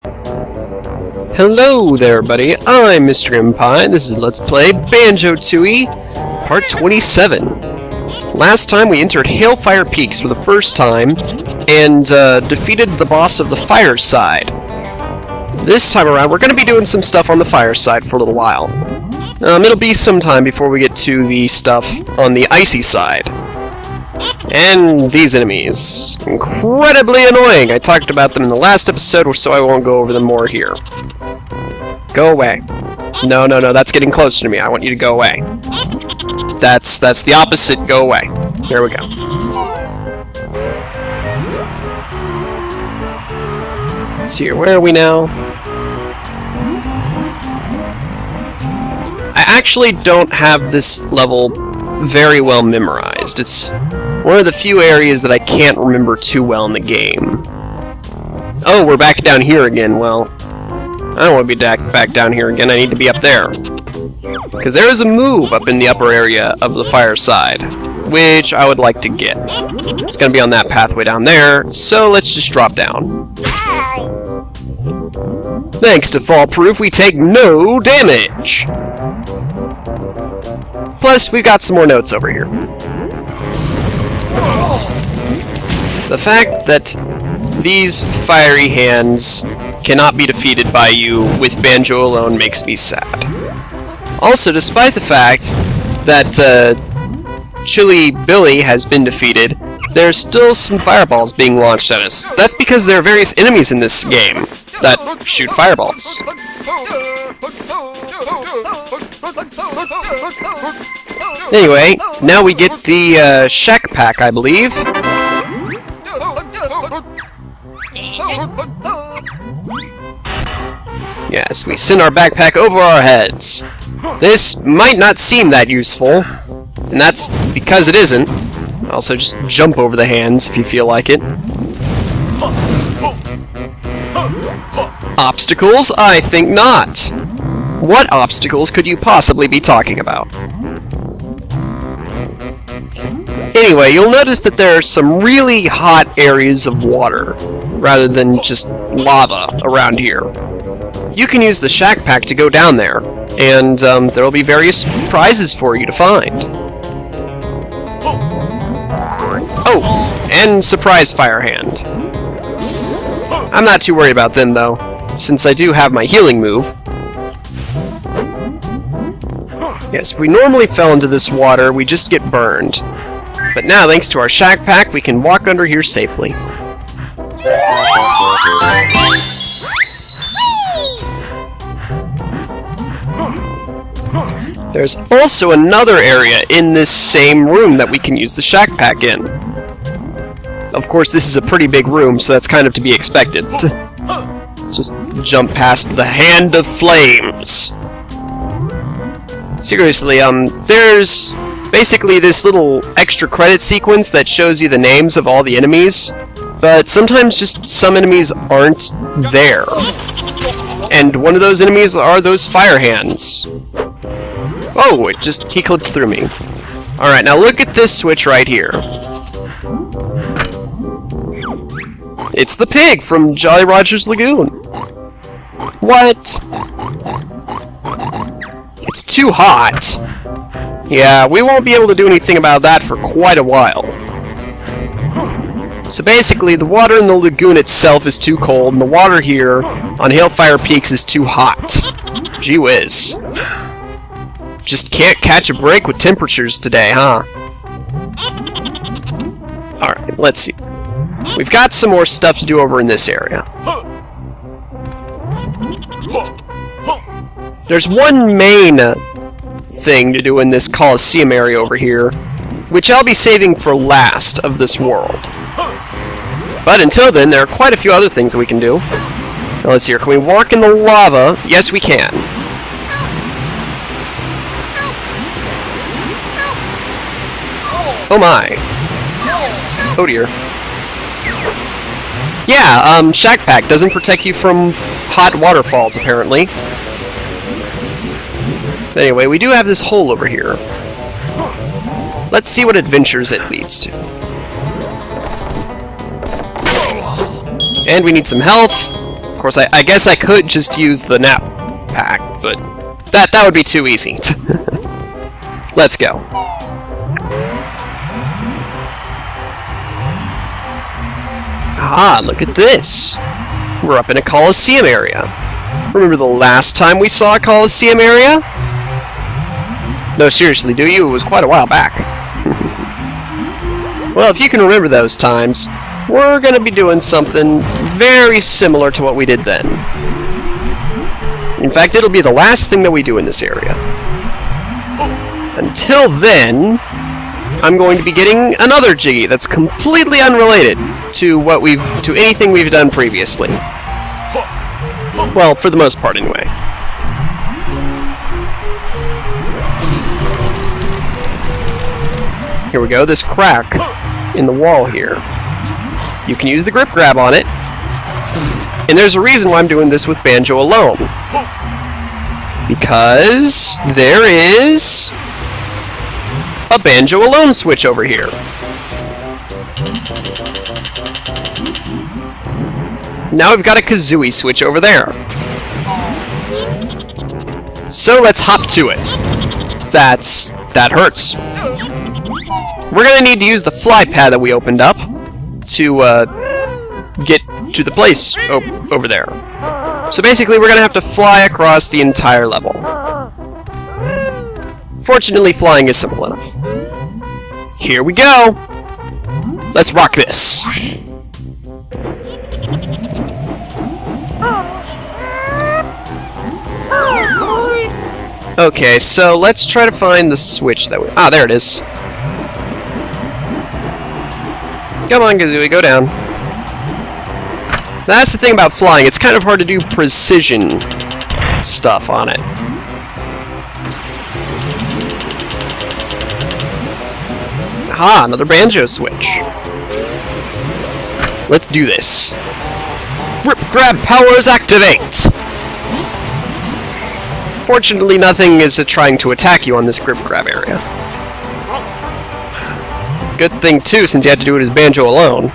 Hello there, buddy. I'm Mr. Empire. This is Let's Play Banjo Tooie, Part 27. Last time we entered Hailfire Peaks for the first time and defeated the boss of the fire side. This time around, we're going to be doing some stuff on the fire side for a little while. It'll be some time before we get to the stuff on the icy side. And these enemies. Incredibly annoying! I talked about them in the last episode, so I won't go over them more here. Go away. No, that's getting closer to me. I want you to go away. That's the opposite. Go away. There we go. Let's see here. Where are we now? I actually don't have this level very well memorized. It's one of the few areas that I can't remember too well in the game. Oh, we're back down here again. Well, I don't want to be back down here again. I need to be up there. Because there is a move up in the upper area of the fire side, which I would like to get. It's going to be on that pathway down there, so let's just drop down. Thanks to Fall Proof, we take no damage! Plus, we've got some more notes over here. The fact that these fiery hands cannot be defeated by you with Banjo alone makes me sad. Also, despite the fact that Chili Billy has been defeated, there's still some fireballs being launched at us. That's because there are various enemies in this game that shoot fireballs. Anyway, now we get the Shack Pack, I believe. Yes, we send our backpack over our heads. This might not seem that useful, and that's because it isn't. Also, just jump over the hands if you feel like it. Obstacles? I think not. What obstacles could you possibly be talking about? Anyway, you'll notice that there are some really hot areas of water, rather than just lava around here. You can use the Shack Pack to go down there, and there will be various prizes for you to find. Oh, and surprise fire hand. I'm not too worried about them, though, since I do have my healing move. Yes, if we normally fell into this water, we just get burned. But now, thanks to our Shack Pack, we can walk under here safely. There's also another area in this same room that we can use the Shack Pack in. Of course, this is a pretty big room, so that's kind of to be expected. Just jump past the Hand of Flames. Seriously, there's basically this little extra credit sequence that shows you the names of all the enemies, but sometimes just some enemies aren't there. And one of those enemies are those fire hands. Oh, he clipped through me. Alright, now look at this switch right here. It's the pig from Jolly Roger's Lagoon. What? It's too hot. Yeah, we won't be able to do anything about that for quite a while. So basically, the water in the lagoon itself is too cold, and the water here on Hailfire Peaks is too hot. Gee whiz. Just can't catch a break with temperatures today, huh? Alright, let's see. We've got some more stuff to do over in this area. There's one main thing to do in this Coliseum area over here, which I'll be saving for last of this world. But until then, there are quite a few other things that we can do. Now let's see here. Can we walk in the lava? Yes, we can. Oh my. Oh dear. Yeah, Shack Pack doesn't protect you from hot waterfalls, apparently. But anyway, we do have this hole over here. Let's see what adventures it leads to. And we need some health. Of course, I guess I could just use the nap pack, but that would be too easy. Let's go. Ah, look at this. We're up in a Coliseum area. Remember the last time we saw a Coliseum area? No, seriously, do you? It was quite a while back. Well, if you can remember those times, we're going to be doing something very similar to what we did then. In fact, it'll be the last thing that we do in this area. Until then, I'm going to be getting another Jiggy that's completely unrelated to anything we've done previously. Well, for the most part, anyway. Here we go, this crack in the wall here. You can use the grip grab on it. And there's a reason why I'm doing this with Banjo alone. Because there is a Banjo alone switch over here. Now we've got a Kazooie switch over there. So let's hop to it. That hurts. We're gonna need to use the fly pad that we opened up to get to the place over there. So basically we're gonna have to fly across the entire level. Fortunately, flying is simple enough. Here we go! Let's rock this! Okay, so let's try to find the switch that we... Ah, there it is. Come on, Kazooie, go down. That's the thing about flying. It's kind of hard to do precision stuff on it. Aha, another Banjo switch. Let's do this. Grip grab powers activate! Fortunately, nothing is trying to attack you on this grip grab area. Good thing, too, since you had to do it as Banjo alone.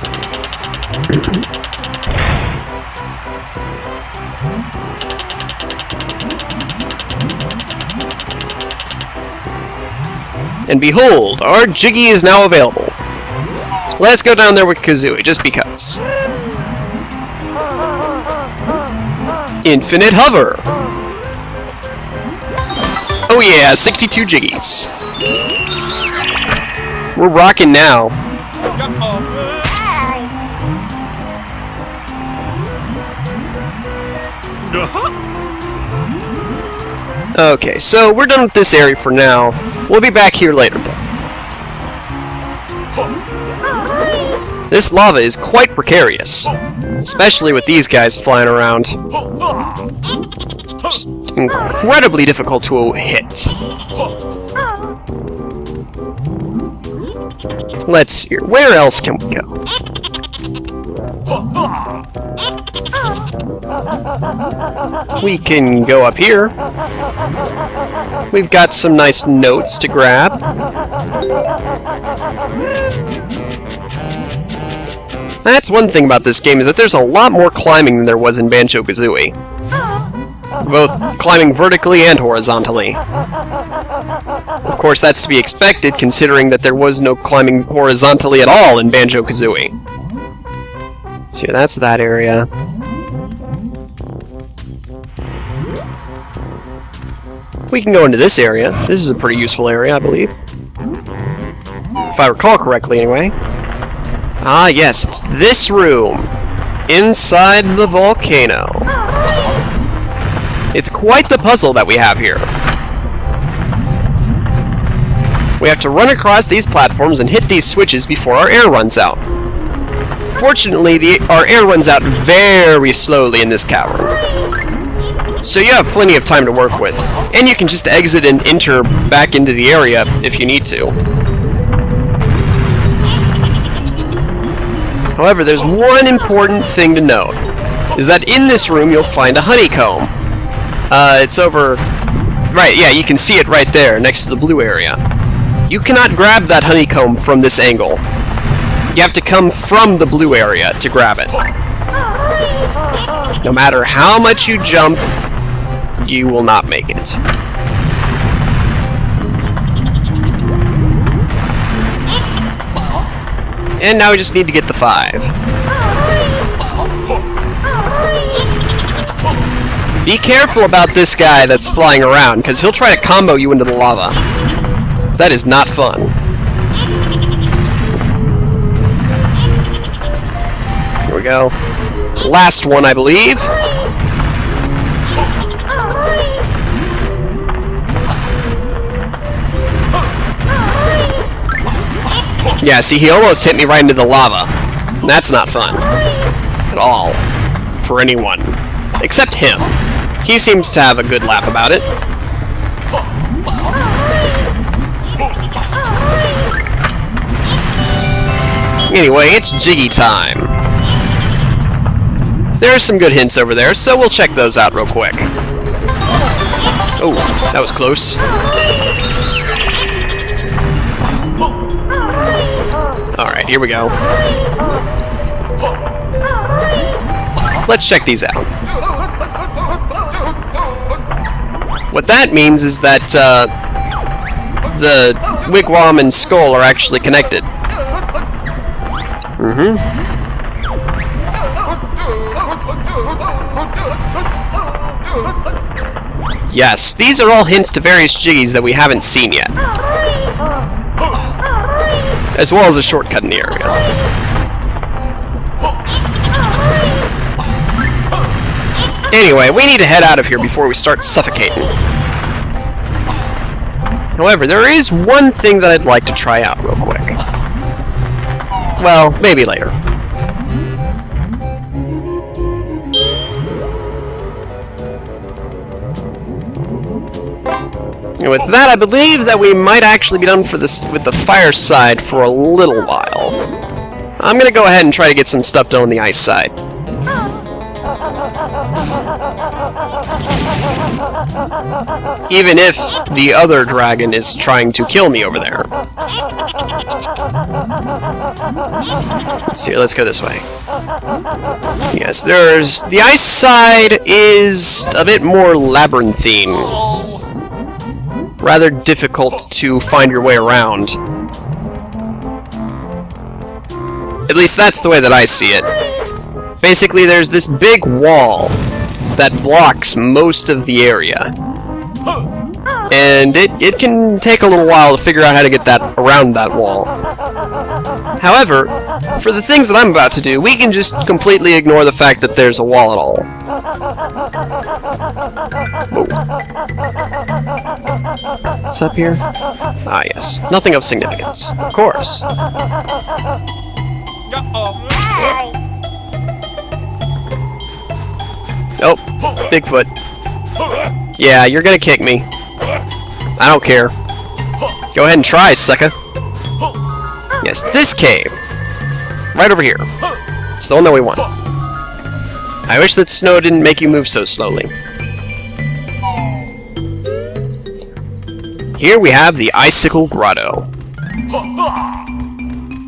And behold, our Jiggy is now available. Let's go down there with Kazooie, just because. Infinite hover! Oh yeah, 62 Jiggies. We're rocking now. Okay, so we're done with this area for now. We'll be back here later, though. This lava is quite precarious, especially with these guys flying around. Just incredibly difficult to hit. Let's see, where else can we go? We can go up here. We've got some nice notes to grab. That's one thing about this game, is that there's a lot more climbing than there was in Banjo-Kazooie. Both climbing vertically and horizontally. Of course, that's to be expected, considering that there was no climbing horizontally at all in Banjo-Kazooie. So that's that area. We can go into this area. This is a pretty useful area, I believe. If I recall correctly, anyway. Ah, yes, it's this room. Inside the volcano. It's quite the puzzle that we have here. We have to run across these platforms and hit these switches before our air runs out. Fortunately, our air runs out very slowly in this cavern. So you have plenty of time to work with. And you can just exit and enter back into the area if you need to. However, there's one important thing to note, is that in this room you'll find a honeycomb. It's over... Right, yeah, you can see it right there, next to the blue area. You cannot grab that honeycomb from this angle. You have to come from the blue area to grab it. No matter how much you jump, you will not make it. And now we just need to get the 5. Be careful about this guy that's flying around, because he'll try to combo you into the lava. That is not fun. Here we go. Last one, I believe. Yeah, see, he almost hit me right into the lava. That's not fun. At all. For anyone. Except him. He seems to have a good laugh about it. Anyway, it's Jiggy time. There are some good hints over there, so we'll check those out real quick. Oh, that was close. Alright, here we go. Let's check these out. What that means is that the wigwam and skull are actually connected. Yes, these are all hints to various jiggies that we haven't seen yet. As well as a shortcut in the area. Anyway, we need to head out of here before we start suffocating. However, there is one thing that I'd like to try out real quick. Well, maybe later. And with that, I believe that we might actually be done for this with the fireside for a little while. I'm gonna go ahead and try to get some stuff done on the ice side. Even if the other dragon is trying to kill me over there. Let's see, let's go this way. Yes, the ice side is a bit more labyrinthine. Rather difficult to find your way around. At least that's the way that I see it. Basically, there's this big wall that blocks most of the area. And it can take a little while to figure out how to get that around that wall. However, for the things that I'm about to do, we can just completely ignore the fact that there's a wall at all. Whoa. What's up here? Ah, yes. Nothing of significance. Of course. Oh, Bigfoot. Yeah, you're gonna kick me. I don't care. Go ahead and try, sucker. Yes, this cave. Right over here. It's the one that we want. I wish that snow didn't make you move so slowly. Here we have the Icicle Grotto.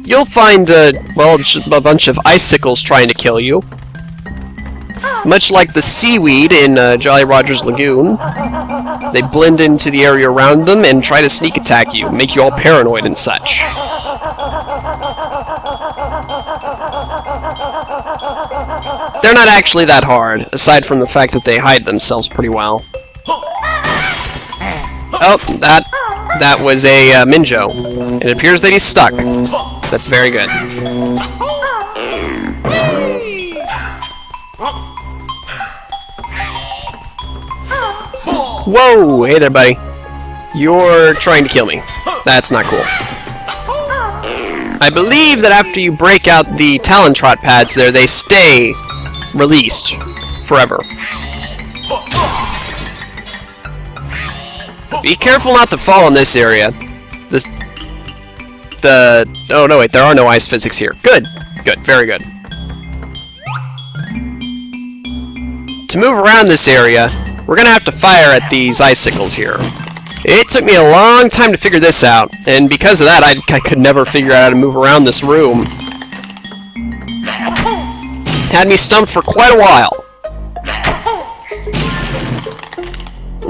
You'll find, well, a bunch of icicles trying to kill you. Much like the seaweed in Jolly Roger's Lagoon, they blend into the area around them and try to sneak attack you, make you all paranoid and such. They're not actually that hard, aside from the fact that they hide themselves pretty well. Oh, that was a Minjo. It appears that he's stuck. That's very good. Whoa! Hey there, buddy. You're trying to kill me. That's not cool. I believe that after you break out the Talon Trot pads there, they stay released forever. Be careful not to fall in this area. Oh no, wait, there are no ice physics here. Good. Good, very good. To move around this area, we're gonna have to fire at these icicles here. It took me a long time to figure this out, and because of that, I could never figure out how to move around this room. Had me stumped for quite a while.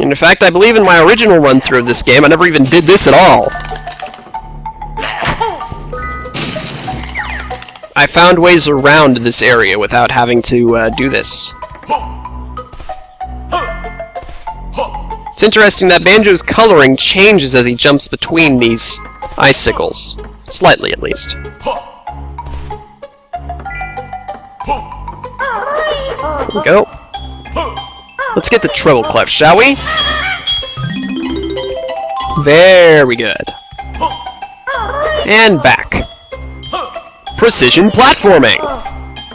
In fact, I believe in my original run-through of this game, I never even did this at all. I found ways around this area without having to do this. It's interesting that Banjo's coloring changes as he jumps between these icicles. Slightly, at least. Here we go. Let's get the treble clef, shall we? Very good. And back. Precision platforming!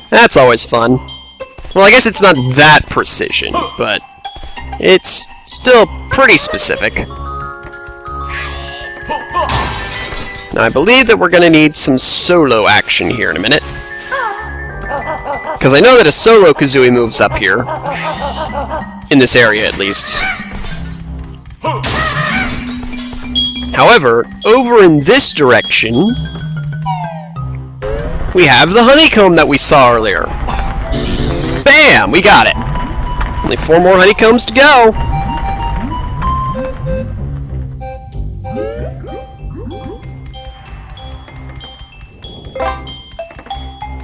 That's always fun. Well, I guess it's not that precision, but it's still pretty specific. Now, I believe that we're going to need some solo action here in a minute. Because I know that a solo Kazooie moves up here. In this area, at least. However, over in this direction, we have the honeycomb that we saw earlier. Bam! We got it! Only 4 more honeycombs to go!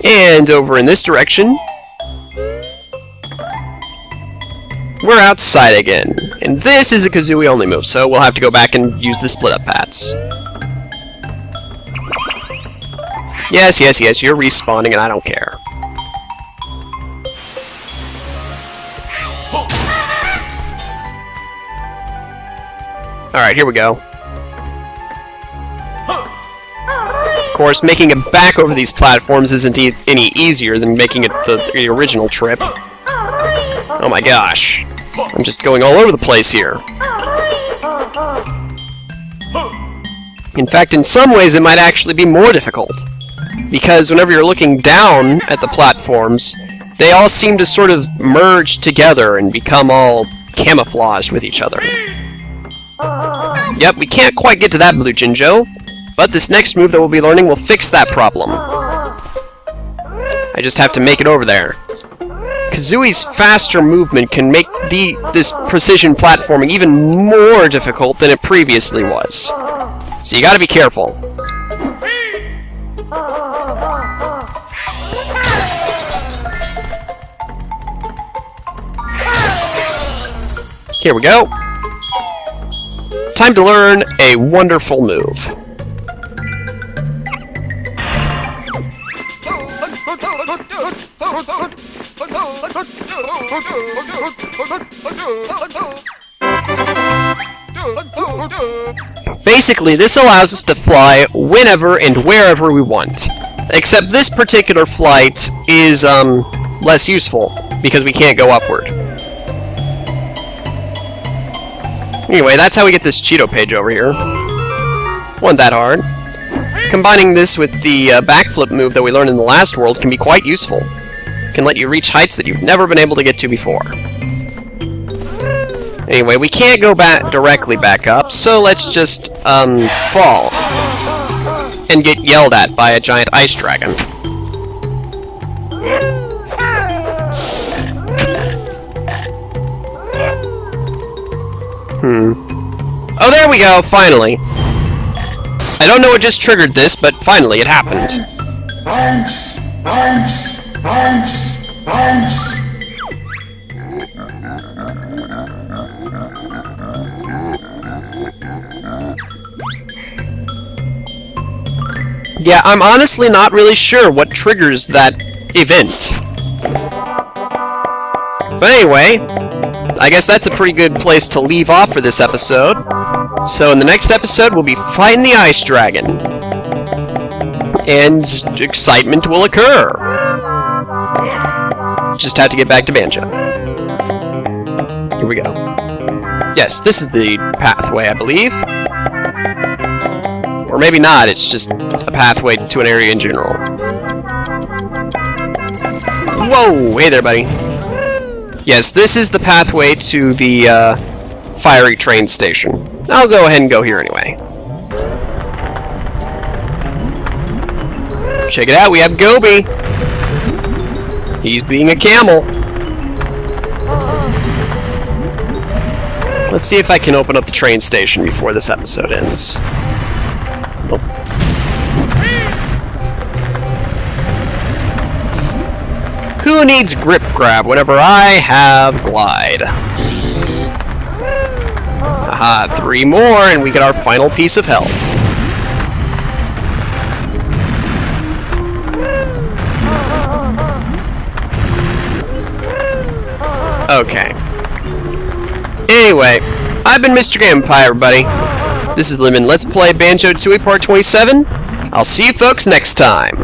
And over in this direction, we're outside again. And this is a Kazooie only move, so we'll have to go back and use the split up paths. Yes, yes, yes, you're respawning and I don't care. Alright, here we go. Of course, making it back over these platforms isn't any easier than making it the original trip. Oh my gosh. I'm just going all over the place here. In fact, in some ways it might actually be more difficult. Because whenever you're looking down at the platforms, they all seem to sort of merge together and become all camouflaged with each other. Yep, we can't quite get to that Blue Jinjo, but this next move that we'll be learning will fix that problem. I just have to make it over there. Kazooie's faster movement can make this precision platforming even more difficult than it previously was. So you gotta be careful. Here we go. Time to learn a wonderful move. Basically, this allows us to fly whenever and wherever we want. Except this particular flight is less useful, because we can't go upward. Anyway, that's how we get this Cheeto page over here. Wasn't that hard. Combining this with the backflip move that we learned in the last world can be quite useful. It can let you reach heights that you've never been able to get to before. Anyway, we can't go directly back up, so let's just fall. And get yelled at by a giant ice dragon. Oh, there we go, finally. I don't know what just triggered this, but finally it happened. Yeah, I'm honestly not really sure what triggers that event. But anyway, I guess that's a pretty good place to leave off for this episode. So in the next episode, we'll be fighting the ice dragon. And excitement will occur. Just have to get back to Banjo. Here we go. Yes, this is the pathway, I believe. Or maybe not, it's just a pathway to an area in general. Whoa! Hey there, buddy. Yes, this is the pathway to the fiery train station. I'll go ahead and go here anyway. Check it out, we have Gobi! He's being a camel. Let's see if I can open up the train station before this episode ends. Nope. Who needs grip grab whenever I have glide? Aha, 3 more and we get our final piece of health. Okay. Anyway, I've been Mr. Grandpa, everybody. This is Lemon. Let's play Banjo Tooie Part 27. I'll see you folks next time.